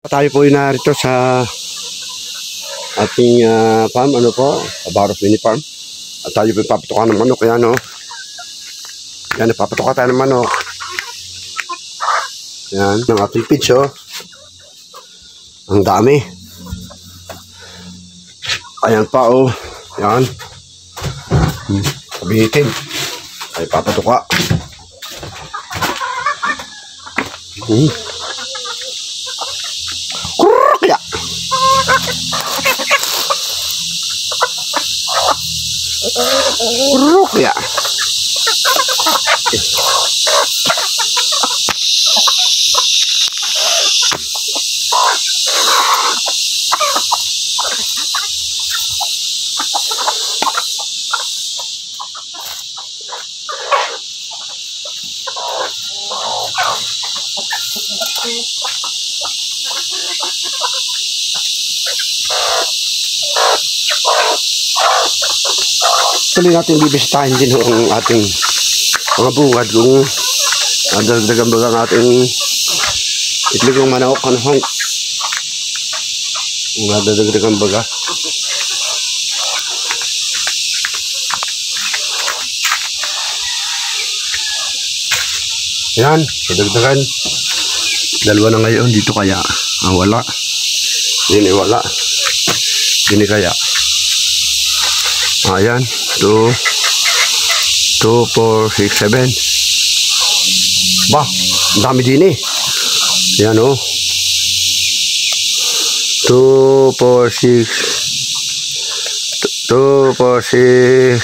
Tayo po yung narito sa ating farm, Baros Mini Farm. At tayo po papatukan ng manok. Yan, yan, papatukan tayo ng manok. Yan, ng ating pitch, Ang dami. Ayan pa, Yan. Sabihitin. Ay, papatuka. Kaya. Kaya. Tuloy natin bibisitahin din ang ating mga bungad kung nadagdagan baga ng ating itligong manok, kung nadagdagan baga. Yan, nadagdagan. Dalawa na ngayon dito kaya. Wala. Hindi wala. Hindi kaya. Ayan, 2, 4, 6, 7. Bah, ang dami din Ayan, 2, 4, 6, 2, 4, 6,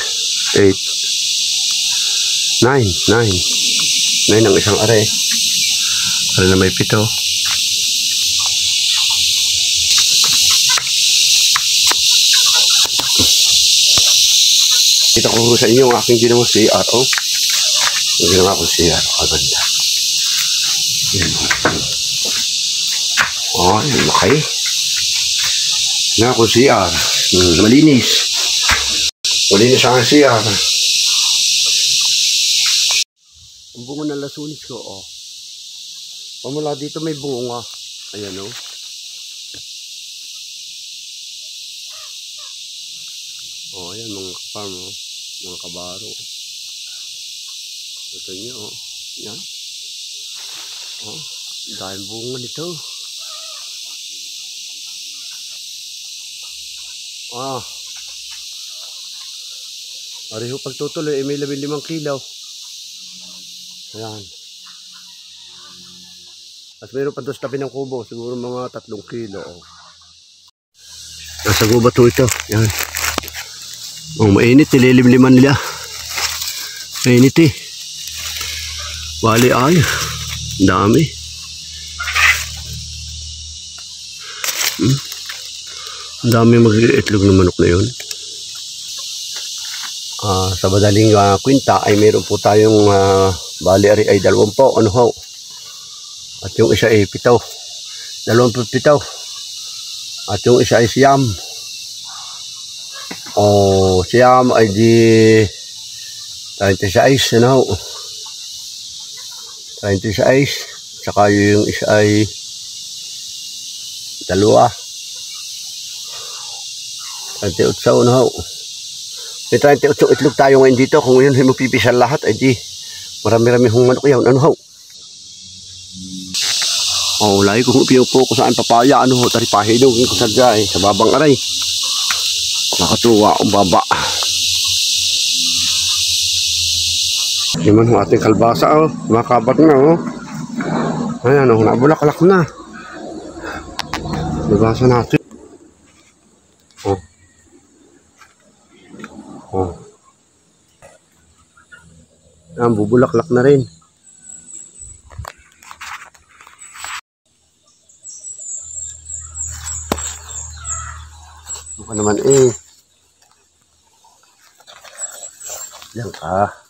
8, 9 ang isang are. Are na may 7. Kita ko sa inyo ang aking ginawang CR. Ang ginawa ko CR. Kaganda. Yung laki. Ginawa ko CR. Malinis. Malinis ang CR. Ang bunga ng lasunis ko, Pamula dito may bunga. Ayan, ayan mga farm, mga kabaro. Ito nyo, yan. Dahil bunga nito. Ariho pagtutuloy, may 15 kilo. Ayan. At mayroon pa doon sa tabi ng kubo, siguro mga 3 kilo. Nasa gubat ito, yan. Mainit, nililimliman nila. Mainit Bali ay, dami. Ang dami mag-iitlog ng manok na yun. Sa madaling kwinta ay meron po tayong bali ay 20, At yung isa ay 7. 27. At yung isa ay siyam. Siyam ay di 36, 36. Saka yung isa ay 2. 38, May 38 itlog tayo ngayon dito. Kung ngayon ay mapipisan lahat, ay di marami-rami hong manok yan. Lagi kung upiupo ko saan papaya, taripahilog ko sadya sa babang aray. Nakatuwa ang baba. Yung ating kalbasa, makabat na, Ayan, nabulaklak na. Kalbasa natin. Ayan, bubulaklak na rin. Ano naman Diyan ka.